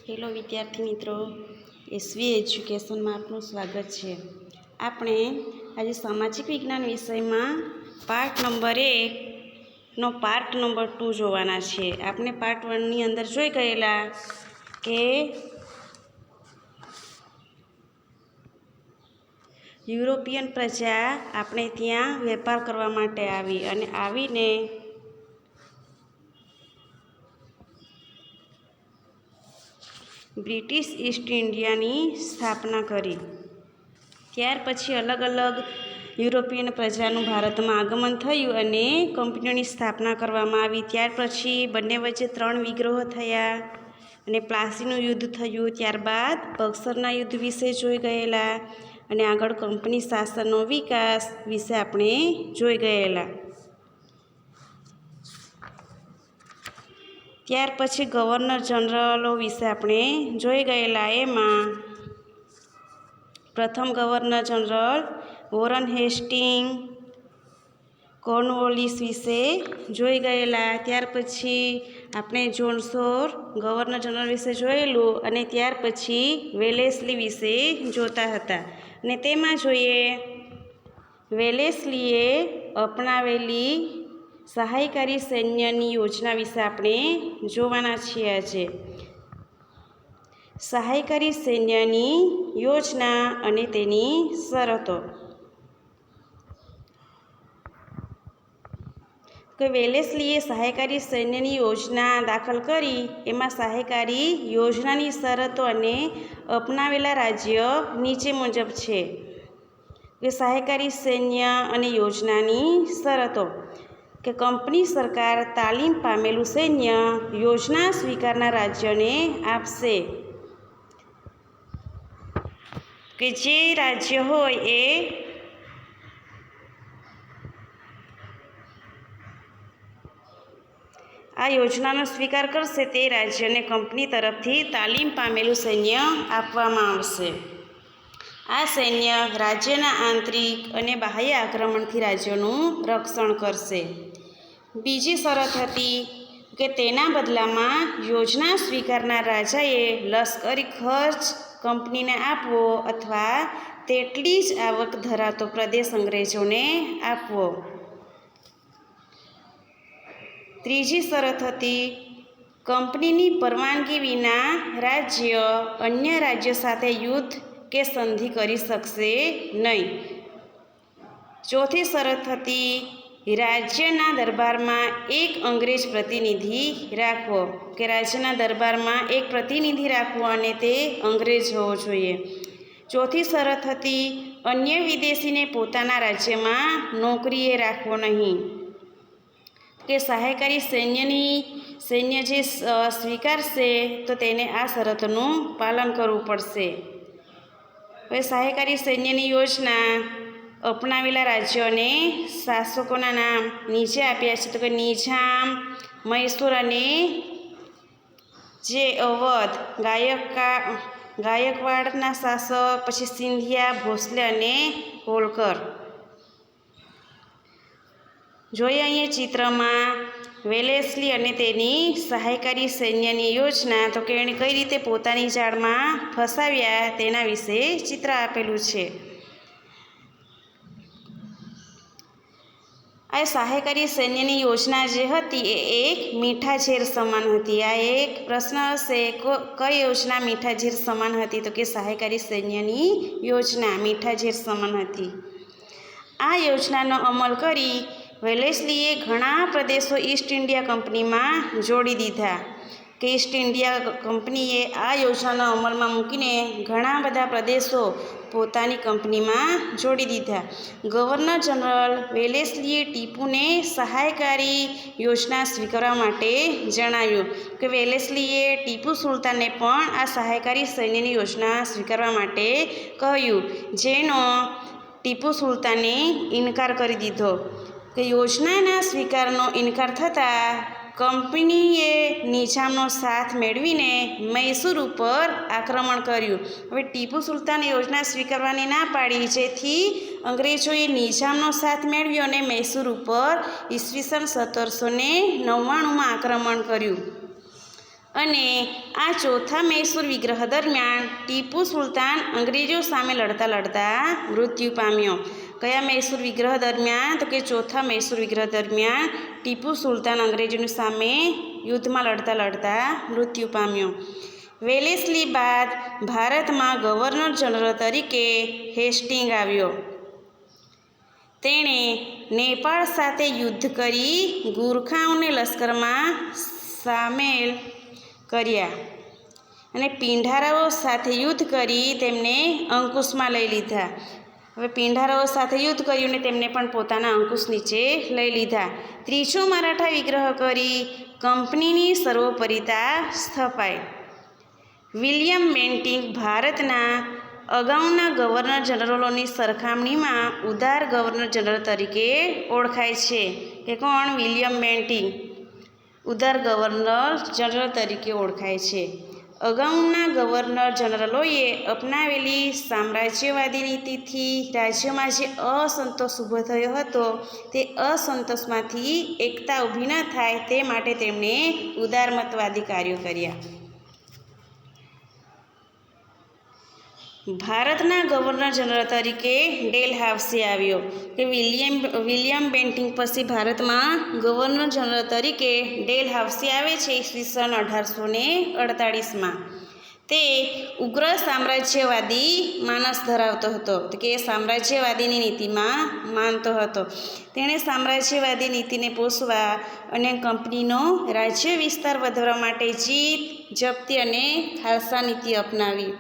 Hello વિદ્યાર્થી મિત્રો, SV એજ્યુકેશનમાં આપનું સ્વાગત છે। આપણે આજે સામાજિક વિજ્ઞાન વિષયમાં પાર્ટ નંબર 1નો પાર્ટ નંબર 2 જોવાના છે। આપણે પાર્ટ 1ની અંદર જોઈ ગયેલા કે યુરોપિયન પ્રજા આપણે ત્યાં વેપાર કરવા માટે આવી અને આવીને બ્રિટિશ ઈસ્ટ ઇન્ડિયાની સ્થાપના કરી। ત્યાર પછી અલગ અલગ યુરોપિયન પ્રજાનું ભારતમાં આગમન થયું અને કંપનીઓની સ્થાપના કરવામાં આવી। ત્યાર પછી બંને વચ્ચે 3 વિગ્રહો થયા અને પ્લાસીનું યુદ્ધ થયું। ત્યારબાદ બક્સરના યુદ્ધ વિશે જોઈ ગયેલા અને આગળ કંપની શાસનનો વિકાસ વિશે આપણે જોઈ ગયેલા। ત્યાર પછી ગવર્નર જનરલો વિશે આપણે જોઈ ગયેલા। એમાં પ્રથમ governor general Warren Hastings Cornwallis વિશે જોઈ ગયેલા। ત્યાર પછી આપણે જોન્સોર ગવર્નર જનરલ વિશે જોયેલું અને ત્યાર પછી વેલેસ્લી વિશે જોતા હતા અને તેમાં જોઈએ વેલેસ્લીએ અપનાવેલી સહાયકારી સૈન્યની યોજના વિશે આપણે જોવાના છીએ। આજે સહાયકારી સૈન્યની યોજના અને તેની શરતો કે વેલેસ્લીએ સહાયકારી સૈન્યની યોજના દાખલ કરી। એમાં સહાયકારી યોજનાની શરતો અને અપનાવેલા રાજ્ય નીચે મુજબ છે કે સહાયકારી સૈન્ય અને યોજનાની શરતો કે કંપની સરકાર તાલીમ પામેલું સૈન્ય યોજના સ્વીકારનાર રાજ્યને આપશે કે જે રાજ્ય હોય એ આ યોજનાનો સ્વીકાર કરશે તે રાજ્યને કંપની તરફથી તાલીમ પામેલું સૈન્ય આપવામાં આવશે। આ સૈન્ય રાજ્યના આંતરિક અને બાહ્ય આક્રમણથી રાજ્યનું રક્ષણ કરશે। બીજી શરત હતી કે તેના બદલામાં યોજના સ્વીકારનાર રાજાએ લશ્કરી ખર્ચ કંપનીને આપવો અથવા તેટલી જ આવક ધરાવતો પ્રદેશ અંગ્રેજોને આપવો। ત્રીજી શરત હતી કંપનીની પરવાનગી વિના રાજ્ય અન્ય રાજ્ય સાથે યુદ્ધ કે સંધિ કરી શકશે નહીં। ચોથી શરત હતી રાજ્યના દરબારમાં એક અંગ્રેજ પ્રતિનિધિ રાખવો કે રાજ્યના દરબારમાં એક પ્રતિનિધિ રાખવો અને તે અંગ્રેજ હોવો જોઈએ। ચોથી શરત હતી અન્ય વિદેશીને પોતાના રાજ્યમાં નોકરીએ રાખવો નહીં કે સહાયકારી સૈન્ય જે સ્વીકારશે તો તેને આ શરતોનું પાલન કરવું પડશે। હવે સહાયકારી સૈન્યની યોજના અપનાવેલા રાજ્યો અને શાસકોના નામ નીચે આપ્યા છે તો કે નિઝામ, મૈસૂર અને જે અવધ, ગાયકવાડના શાસક, પછી સિંધિયા, ભોસલે અને હોલકર। જોઈએ અહીંયા ચિત્રમાં વેલેસ્લી અને તેની સહાયકારી સૈન્યની યોજના તો કે એણે કઈ રીતે પોતાની જાળમાં ફસાવ્યા તેના વિશે ચિત્ર આપેલું છે। આ સહાયકારી સૈન્યની યોજના જે હતી એ એક મીઠા ઝેર સમાન હતી। આ એક પ્રશ્ન હશે કઈ યોજના મીઠા ઝેર સમાન હતી તો કે સહાયકારી સૈન્યની યોજના મીઠા ઝેર સમાન હતી। આ યોજનાનો અમલ કરી વેલેસ્લીએ ઘણા પ્રદેશો ઈસ્ટ ઇન્ડિયા કંપનીમાં જોડી દીધા કે ઈસ્ટ ઇન્ડિયા કંપનીએ આ યોજનાનો અમલમાં મૂકીને ઘણા બધા પ્રદેશો પોતાની કંપનીમાં જોડી દીધા। ગવર્નર જનરલ વેલેસ્લીએ ટીપુને સહાયકારી યોજના સ્વીકારવા માટે જણાવ્યું કે વેલેસ્લીએ ટીપુ સુલતાનને પણ આ સહાયકારી સૈન્યની યોજના સ્વીકારવા માટે કહ્યું જેનો ટીપુ સુલતાને ઇનકાર કરી દીધો કે યોજનાના સ્વીકારનો ઇનકાર થતાં કંપનીએ નિઝામનો સાથ મેળવીને મૈસૂર ઉપર આક્રમણ કર્યું। હવે ટીપુ સુલતાને યોજના સ્વીકારવાની ના પાડી જેથી અંગ્રેજોએ નિઝામનો સાથ મેળવ્યો અને મૈસૂર ઉપર ઈસવીસન 1799માં આક્રમણ કર્યું અને આ ચોથા મૈસૂર વિગ્રહ દરમિયાન ટીપુ સુલતાન અંગ્રેજો સામે લડતા લડતા મૃત્યુ પામ્યો. કયા મૈસૂર વિગ્રહ દરમિયાન? તો કે ચોથા મૈસૂર વિગ્રહ દરમિયાન ટીપુ સુલતાન અંગ્રેજોની સામે યુદ્ધમાં લડતા લડતા મૃત્યુ પામ્યો. વેલેસ્લી બાદ ભારતમાં ગવર્નર જનરલ તરીકે હેસ્ટિંગ આવ્યો. તેણે નેપાળ સાથે યુદ્ધ કરી ગુરખાઓને લશ્કરમાં સામેલ કર્યા અને પિંઢારાઓ સાથે યુદ્ધ કરી તેમને અંકુશમાં લઈ લીધા. હવે પિંઢારાઓ સાથે યુદ્ધ કર્યું ને તેમને પણ પોતાના અંકુશ નીચે લઈ લીધા. ત્રીજો મરાઠા વિગ્રહ કરી કંપનીની સર્વોપરિતા સ્થપાઈ. વિલિયમ બેન્ટિક ભારતના અગાઉના ગવર્નર જનરલોની સરખામણીમાં ઉદાર ગવર્નર જનરલ તરીકે ઓળખાય છે. કે કોણ? વિલિયમ બેન્ટિક ઉદાર ગવર્નર જનરલ તરીકે ઓળખાય છે. અગાઉના ગવર્નર જનરલોએ અપનાવેલી સામ્રાજ્યવાદી નીતિથી રાજ્યમાં જે અસંતોષ ઊભો થયો હતો તે અસંતોષમાંથી એકતા ઊભી ન થાય તે માટે તેમણે ઉદારમતવાદી કાર્યો કર્યા. ભારતના ગવર્નર જનરલ તરીકે ડેલહાઉસી આવ્યો. કે વિલિયમ બેન્ટિક પછી ભારતમાં ગવર્નર જનરલ તરીકે ડેલહાઉસી આવે છે ઈસવીસન 1848માં. તે ઉગ્ર સામ્રાજ્યવાદી માનસ ધરાવતો હતો. તો કે સામ્રાજ્યવાદીની નીતિમાં માનતો હતો. તેણે સામ્રાજ્યવાદી નીતિને પોષવા અને કંપનીનો રાજ્ય વિસ્તાર વધારવા માટે જીત, જપ્તી અને ખાલસા નીતિ અપનાવી.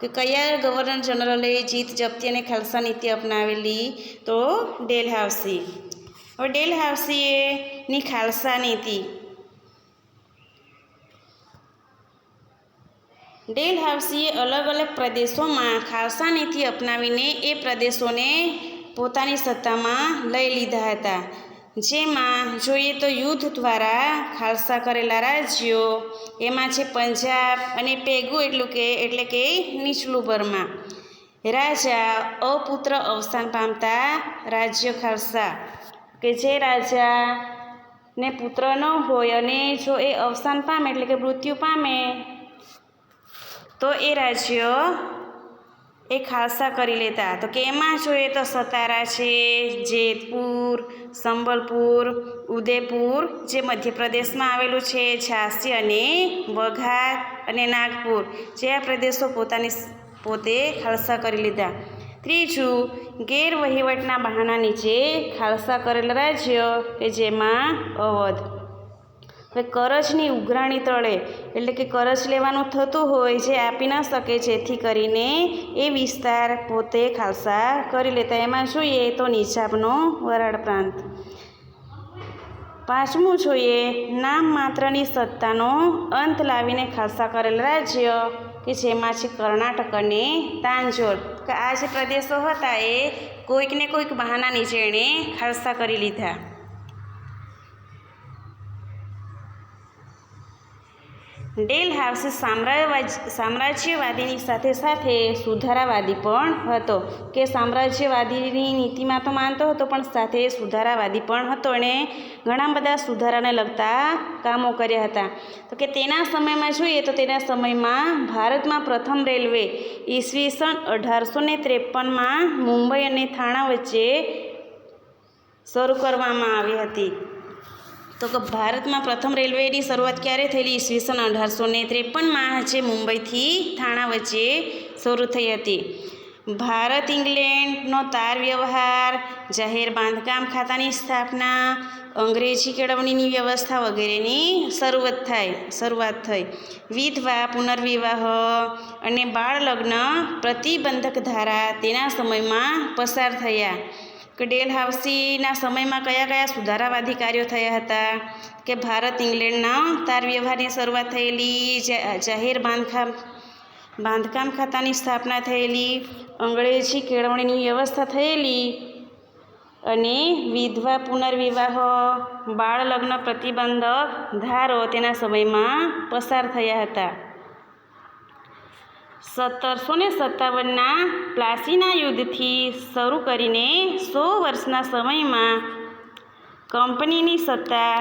કે કયા ગવર્નર જનરલે જીત, જપ્તી અને ખાલસા નીતિ અપનાવેલી? તો ડેલહાઉસી. હવે ડેલહાઉસીની ખાલસા નીતિ. ડેલહાઉસીએ અલગ અલગ પ્રદેશોમાં ખાલસા નીતિ અપનાવીને એ પ્રદેશોને પોતાની સત્તામાં લઈ લીધા હતા. જેમાં જોઈએ તો યુદ્ધ દ્વારા ખાલસા કરેલા રાજ્યો એમાં છે પંજાબ અને પેગુ એટલે કે નીચલું બર્મા. રાજા અપુત્ર અવસાન પામતા રાજ્ય ખાલસા. કે જે રાજાને પુત્ર ન હોય અને જો એ અવસાન પામે એટલે કે મૃત્યુ પામે તો એ રાજ્ય એ ખાલસા કરી લેતા. તો કે એમાં જોઈએ તો સતારા છે, જેતપુર, સંબલપુર, ઉદયપુર જે મધ્યપ્રદેશમાં આવેલું છે, ઝાંસી અને વઘાત અને નાગપુર જે આ પ્રદેશો પોતે ખાલસા કરી લીધા. ત્રીજું, ગેરવહીવટના બહાના નીચે ખાલસા કરેલ રાજ્ય કે જેમાં અવધ. હવે કરજની ઉઘરાણી તળે એટલે કે કરજ લેવાનું થતું હોય જે આપી ન શકે જેથી કરીને એ વિસ્તાર પોતે ખાલસા કરી લેતા. એમાં જોઈએ તો નિજામનો વરાળ પ્રાંત. પાંચમું જોઈએ નામ માત્રની સત્તાનો અંત લાવીને ખાલસા કરેલ રાજ્ય કે જેમાં છે કર્ણાટક અને તાંજોર. કે આ જે પ્રદેશો હતા એ કોઈક ને કોઈક બહાના નીચે એણે ખાલસા કરી લીધા. ડેલહાઉસી સામ્રાજ્યવાદીની સાથે સાથે સુધારાવાદી પણ હતો. કે સામ્રાજ્યવાદીની નીતિમાં તો માનતો હતો પણ સાથે સુધારાવાદી પણ હતો અને ઘણા બધા સુધારાને લગતા કામો કર્યા હતા. તો કે તેના સમયમાં જોઈએ તો તેના સમયમાં ભારતમાં પ્રથમ રેલવે ઈસવીસન 1853માં મુંબઈ અને થાણા વચ્ચે શરૂ કરવામાં આવી હતી. તો કે ભારતમાં પ્રથમ રેલવેની શરૂઆત ક્યારે થયેલી? ઈસવીસન 1853માં જે મુંબઈથી થાણા વચ્ચે શરૂ થઈ હતી. ભારત ઇંગ્લેન્ડનો તાર વ્યવહાર, જાહેર બાંધકામ ખાતાની સ્થાપના, અંગ્રેજી કેળવણીની વ્યવસ્થા વગેરેની શરૂઆત થઈ. વિધવા પુનર્વિવાહ અને બાળ લગ્ન પ્રતિબંધક ધારા તેના સમયમાં પસાર થયા. કે ડેલહાઉસીના સમયમાં કયા કયા સુધારાવાદી કાર્યો થયા હતા? કે ભારત ઇંગ્લેન્ડના તાર વ્યવહારની શરૂઆત થયેલી, જાહેર બાંધકામ ખાતાની સ્થાપના થયેલી, અંગ્રેજી કેળવણીની વ્યવસ્થા થયેલી અને વિધવા પુનર્વિવાહ, બાળ લગ્ન પ્રતિબંધક ધારો તેના સમયમાં પસાર થયા હતા. 1757ના પ્લાસીના યુદ્ધથી શરૂ કરીને 100 વર્ષના સમયમાં કંપનીની સત્તા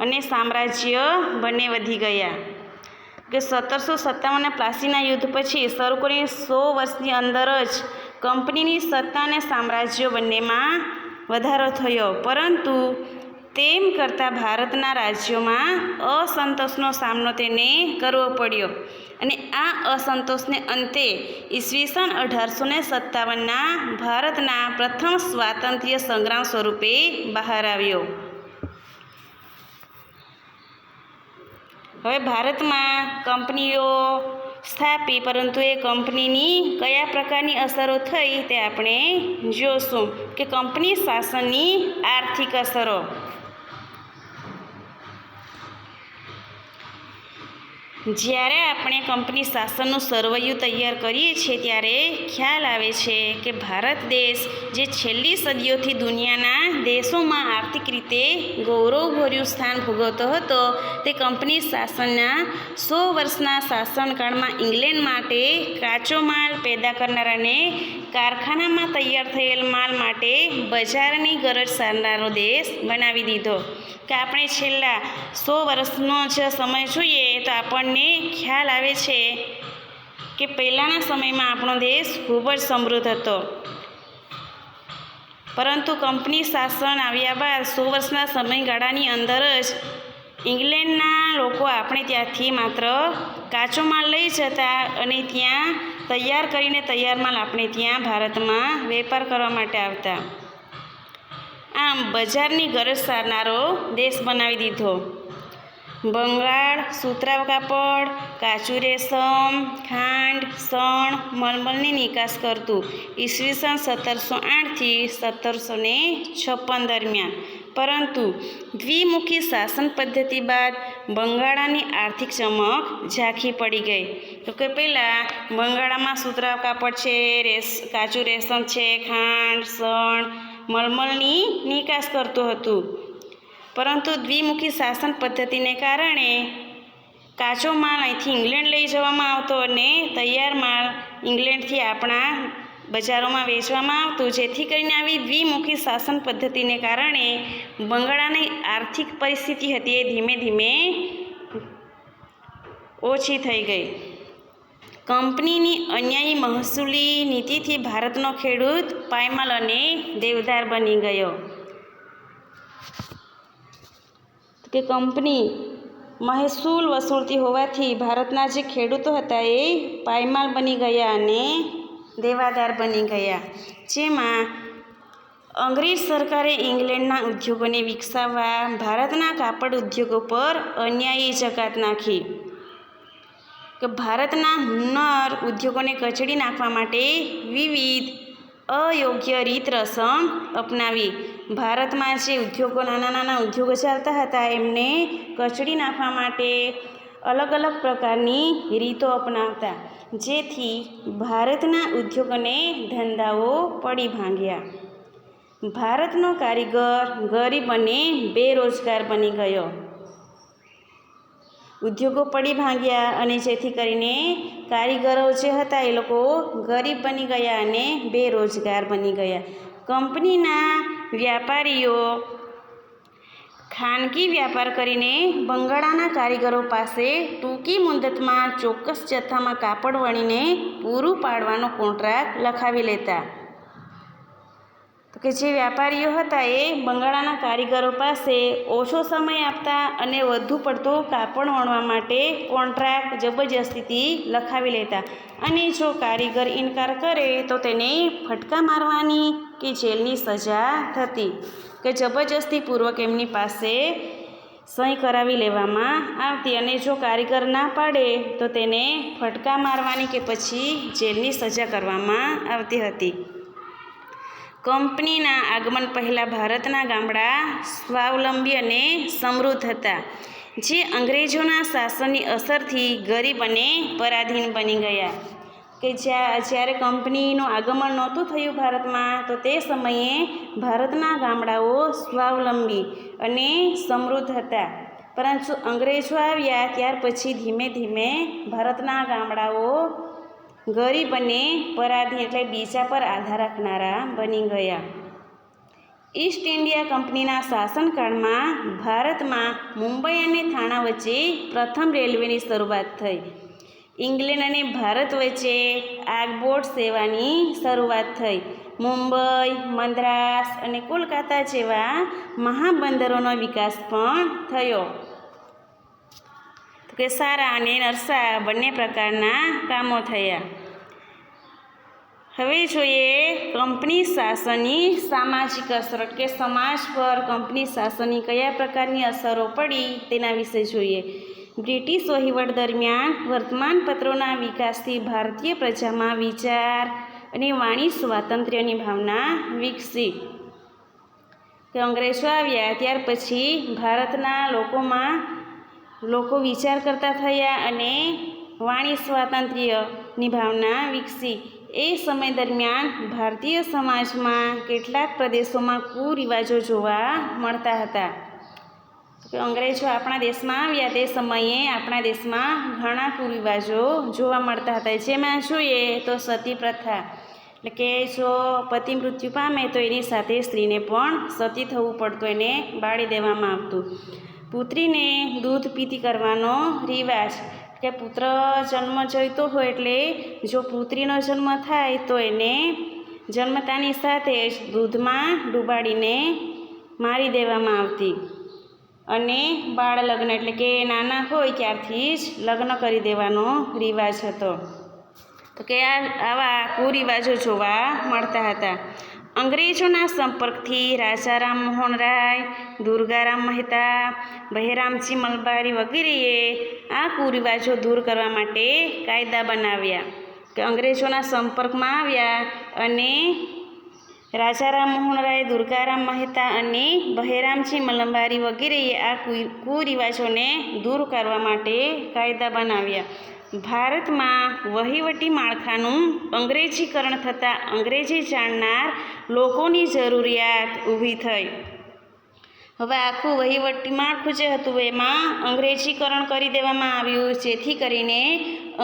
અને સામ્રાજ્ય બંને વધી ગયા. કે 1757ના પ્લાસીના યુદ્ધ પછી શરૂ કરીને 100 વર્ષની અંદર જ કંપનીની સત્તા અને સામ્રાજ્યો બંનેમાં વધારો થયો. પરંતુ તેમ કરતાં ભારતના રાજ્યોમાં અસંતોષનો સામનો તેને કરવો પડ્યો અને આ અસંતોષને અંતે ઈસવીસન 1857ના ભારતના પ્રથમ સ્વાતંત્ર્ય સંગ્રામ સ્વરૂપે બહાર આવ્યો. હવે ભારતમાં કંપનીઓ સ્થાપી, પરંતુ એ કંપનીની કયા પ્રકારની અસરો થઈ તે આપણે જોશું. કે કંપની શાસનની આર્થિક અસરો. જ્યારે આપણે કંપની શાસનનું સરવૈયું તૈયાર કરીએ છીએ ત્યારે ખ્યાલ આવે છે કે ભારત દેશ જે છેલ્લી સદીઓથી દુનિયાના દેશોમાં આર્થિક રીતે ગૌરવભર્યું સ્થાન ભોગવતો હતો, તે કંપની શાસનના 100 વર્ષના શાસનકાળમાં ઇંગ્લેન્ડ માટે કાચો માલ પેદા કરનારાને કારખાનામાં તૈયાર થયેલ માલ માટે બજારની ગરજ સારનારો દેશ બનાવી દીધો. કે આપણે છેલ્લા 100 વર્ષનો જ સમય જોઈએ તો આપણને ખ્યાલ આવે છે કે પહેલાંના સમયમાં આપણો દેશ ખૂબ જ સમૃદ્ધ હતો. પરંતુ કંપની શાસન આવ્યા બાદ 100 વર્ષના સમયગાળાની અંદર જ ઇંગ્લેન્ડના લોકો આપણે ત્યાંથી માત્ર કાચો માલ લઈ જતા અને ત્યાં તૈયાર કરીને તૈયાર માલ આપણે ત્યાં ભારતમાં વેપાર કરવા માટે આવતા. આમ બજારની ગરજ સારનારો દેશ બનાવી દીધો. બંગાળ, સુતરાઉ કાપડ, કાચું રેશમ, ખાંડ, શણ, મલમલની નિકાસ કરતું ઈસવીસન 1708થી 1756 દરમિયાન. પરંતુ દ્વિમુખી શાસન પદ્ધતિ બાદ બંગાળાની આર્થિક ચમક ઝાંખી પડી ગઈ. તો કે પહેલાં બંગાળામાં સુતરાઉ કાપડ છે, કાચું રેશમ છે, ખાંડ, શણ, મલમલની નિકાસ કરતું હતું. પરંતુ દ્વિમુખી શાસન પદ્ધતિને કારણે કાચો માલ અહીંથી ઇંગ્લેન્ડ લઈ જવામાં આવતો અને તૈયાર માલ ઇંગ્લેન્ડથી આપણા બજારોમાં વેચવામાં આવતું. જેથી કરીને આવી દ્વિમુખી શાસન પદ્ધતિને કારણે બંગાળાની આર્થિક પરિસ્થિતિ હતી એ ધીમે ધીમે ઓછી થઈ ગઈ. કંપનીની અન્યાયી મહસૂલી નીતિથી ભારતનો ખેડૂત પાયમાલ અને દેવદાર બની ગયો. કે કંપની મહેસૂલ વસૂલતી હોવાથી ભારતના જે ખેડૂતો હતા એ પાયમાલ બની ગયા અને દેવાદાર બની ગયા. જેમાં અંગ્રેજ સરકારે ઇંગ્લેન્ડના ઉદ્યોગોને વિકસાવવા ભારતના કાપડ ઉદ્યોગો પર અન્યાયી જકાત નાખી. કે ભારતના હુન્નર ઉદ્યોગોને કચડી નાખવા માટે વિવિધ અયોગ્ય રીત રસમ અપનાવી. ભારતમાં જે ઉદ્યોગો નાના નાના ઉદ્યોગો ચાલતા હતા એમને કચડી નાખવા માટે અલગ અલગ પ્રકારની રીતો અપનાવતા, જેથી ભારતના ઉદ્યોગોને ધંધાઓ પડી ભાંગ્યા. ભારતનો કારીગર ગરીબ અને બેરોજગાર બની ગયો. ઉદ્યોગો પડી ભાંગ્યા અને જેથી કરીને કારીગરો જે હતા એ લોકો ગરીબ બની ગયા અને બેરોજગાર બની ગયા. કંપનીના વ્યાપારીઓ ખાનગી વ્યાપાર કરીને બંગાળાના કારીગરો પાસે ટૂંકી મુદતમાં ચોક્કસ જથ્થામાં કાપડ વણીને પૂરું પાડવાનો કોન્ટ્રાક્ટ લખાવી લેતા. તો કે જે વેપારીઓ હતા એ બંગાળાના કારીગરો પાસે ઓછો સમય આપતા અને વધુ પડતું કાપડ વણવા માટે કોન્ટ્રાક્ટ જબરજસ્તીથી લખાવી લેતા. અને જો કારીગર ઇનકાર કરે તો તેને ફટકા મારવાની કે જેલની સજા થતી. કે જબરજસ્તીપૂર્વક એમની પાસે સહી કરાવી લેવામાં આવતી અને જો કારીગર ના પાડે તો તેને ફટકા મારવાની કે પછી જેલની સજા કરવામાં આવતી હતી. કંપનીના આગમન પહેલાં ભારતના ગામડા સ્વાવલંબી અને સમૃદ્ધ હતા, જે અંગ્રેજોના શાસનની અસરથી ગરીબ અને પરાધીન બની ગયા. કે જ્યારે કંપનીનું આગમન નહોતું થયું ભારતમાં, તો તે સમયે ભારતના ગામડાઓ સ્વાવલંબી અને સમૃદ્ધ હતા. પરંતુ અંગ્રેજો આવ્યા ત્યાર પછી ધીમે ધીમે ભારતના ગામડાઓ ગરીબ અને પરાધીન એટલે બીજા પર આધાર રાખનારા બની ગયા. ઈસ્ટ ઇન્ડિયા કંપનીના શાસનકાળમાં ભારતમાં મુંબઈ અને થાણા વચ્ચે પ્રથમ રેલવેની શરૂઆત થઈ. ઇંગ્લેન્ડ અને ભારત વચ્ચે આગબોટ સેવાની શરૂઆત થઈ. મુંબઈ, મદ્રાસ અને કોલકાતા જેવા મહાબંદરોનો વિકાસ પણ થયો. તો કે સારા અને નરસા બંને પ્રકારના કામો થયા. હવે જોઈએ કંપની શાસનની સામાજિક અસર, કે સમાજ પર કંપની શાસનની કયા પ્રકારની અસરો પડી તેના વિશે જોઈએ. બ્રિટિશ વહીવટ દરમિયાન વર્તમાનપત્રોના વિકાસથી ભારતીય પ્રજામાં વિચાર અને વાણી સ્વાતંત્ર્યની ભાવના વિકસી. કે અંગ્રેજો આવ્યા ત્યાર પછી ભારતના લોકો વિચાર કરતા થયા અને વાણી સ્વાતંત્ર્યની ભાવના વિકસી. એ સમય દરમિયાન ભારતીય સમાજમાં કેટલાક પ્રદેશોમાં કુરિવાજો જોવા મળતા હતા. અંગ્રેજો આપણા દેશમાં આવ્યા તે સમયે આપણા દેશમાં ઘણા કુરિવાજો જોવા મળતા હતા. જેમાં જોઈએ તો સતી પ્રથા, એટલે કે જો પતિ મૃત્યુ પામે તો એની સાથે સ્ત્રીને પણ સતી થવું પડતું, એને બાળી દેવામાં આવતું. પુત્રીને દૂધ પીતી કરવાનો રિવાજ, કે પુત્ર જન્મ જોઈતો હોય એટલે જો પુત્રીનો જન્મ થાય તો એને જન્મતાની સાથે જ દૂધમાં ડૂબાડીને મારી દેવામાં આવતી. અને બાળ લગ્ન, એટલે કે નાના હોય ત્યારથી જ લગ્ન કરી દેવાનો રિવાજ હતો. તો કે આવા કુરિવાજો જોવા મળતા હતા. અંગ્રેજોના સંપર્કથી રાજા રામ મોહન રાય, દુર્ગારામ મહેતા, બહેરામજી મલબારી વગેરેએ આ કુરિવાજો દૂર કરવા માટે કાયદા બનાવ્યા. કે અંગ્રેજોના સંપર્કમાં આવ્યા અને રાજા રામ મોહન રાય, દુર્ગારામ મહેતા અને બહેરામજી મલબારી વગેરેએ આ કુરિવાજોને દૂર કરવા માટે કાયદા બનાવ્યા. ભારતમાં વહીવટી માળખાનું અંગ્રેજીકરણ થતાં અંગ્રેજી જાણનાર લોકોની જરૂરિયાત ઊભી થઈ. હવે આખું વહીવટી માળખું જે હતું એમાં અંગ્રેજીકરણ કરી દેવામાં આવ્યું, જેથી કરીને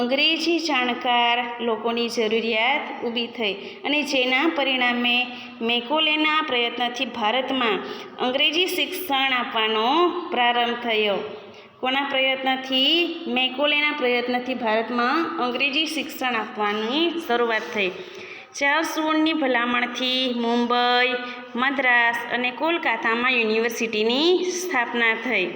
અંગ્રેજી જાણકાર લોકોની જરૂરિયાત ઊભી થઈ. અને જેના પરિણામે મેકોલેના પ્રયત્નથી ભારતમાં અંગ્રેજી શિક્ષણ આપવાનો પ્રારંભ થયો. કોના પ્રયત્નથી? મેકોલેના પ્રયત્નથી ભારતમાં અંગ્રેજી શિક્ષણ આપવાની શરૂઆત થઈ. ચાર્લ્સ વુડની ભલામણથી મુંબઈ, મદ્રાસ અને કોલકાતામાં યુનિવર્સિટીની સ્થાપના થઈ.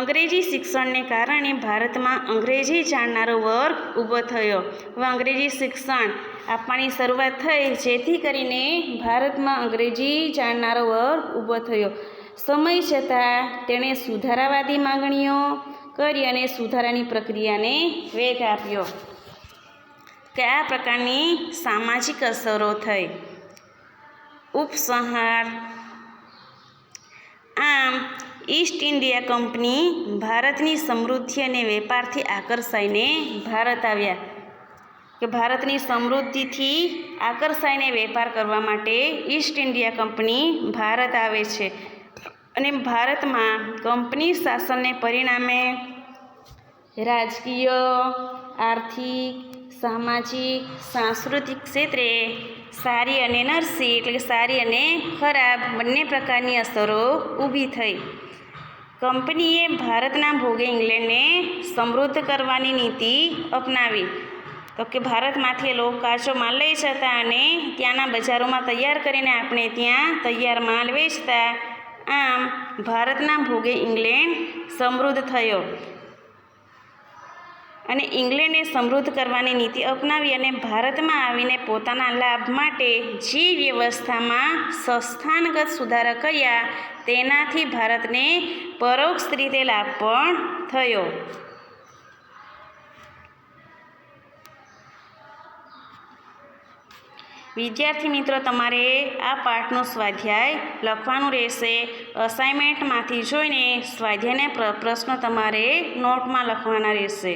અંગ્રેજી શિક્ષણને કારણે ભારતમાં અંગ્રેજી જાણનારો વર્ગ ઊભો થયો. હવે અંગ્રેજી શિક્ષણ આપવાની શરૂઆત થઈ, જેથી કરીને ભારતમાં અંગ્રેજી જાણનારો વર્ગ ઊભો થયો. સમય જતાં તેણે સુધારાવાદી માંગણીઓ કરી અને સુધારાની પ્રક્રિયાને વેગ આપ્યો. કે આ પ્રકારની સામાજિક અસરો થઈ. ઉપસંહાર. આમ ઈસ્ટ ઇન્ડિયા કંપની ભારતની સમૃદ્ધિ અને વેપારથી આકર્ષાઈને ભારત આવ્યા. કે ભારતની સમૃદ્ધિથી આકર્ષાઈને વેપાર કરવા માટે ઈસ્ટ ઇન્ડિયા કંપની ભારત આવે છે. અને ભારતમાં કંપની શાસનને પરિણામે રાજકીય, આર્થિક, સામાજિક, સાંસ્કૃતિક ક્ષેત્રે સારી અને નરસી, એટલે કે સારી અને ખરાબ બંને પ્રકારની અસરો ઊભી થઈ. કંપનીએ ભારતના ભોગે ઇંગ્લેન્ડને સમૃદ્ધ કરવાની નીતિ અપનાવી. તો કે ભારતમાંથી એ લોકો કાચો માલ લઈ જતા અને ત્યાંના બજારોમાં તૈયાર કરીને આપણે ત્યાં તૈયાર માલ વેચતા. આમ ભારતના ભોગે ઇંગ્લેન્ડ સમૃદ્ધ થયો. અને ઇંગ્લેન્ડે સમૃદ્ધ કરવાની નીતિ અપનાવી અને ભારતમાં આવીને પોતાના લાભ માટે જે વ્યવસ્થામાં સંસ્થાનગત સુધારા કર્યા તેનાથી ભારતને પરોક્ષ રીતે લાભ પણ થયો. વિદ્યાર્થી મિત્રો, તમારે આ પાઠનો સ્વાધ્યાય લખવાનું રહેશે. અસાઇનમેન્ટમાંથી જોઈને સ્વાધ્યાયના પ્રશ્નો તમારે નોટમાં લખવાના રહેશે.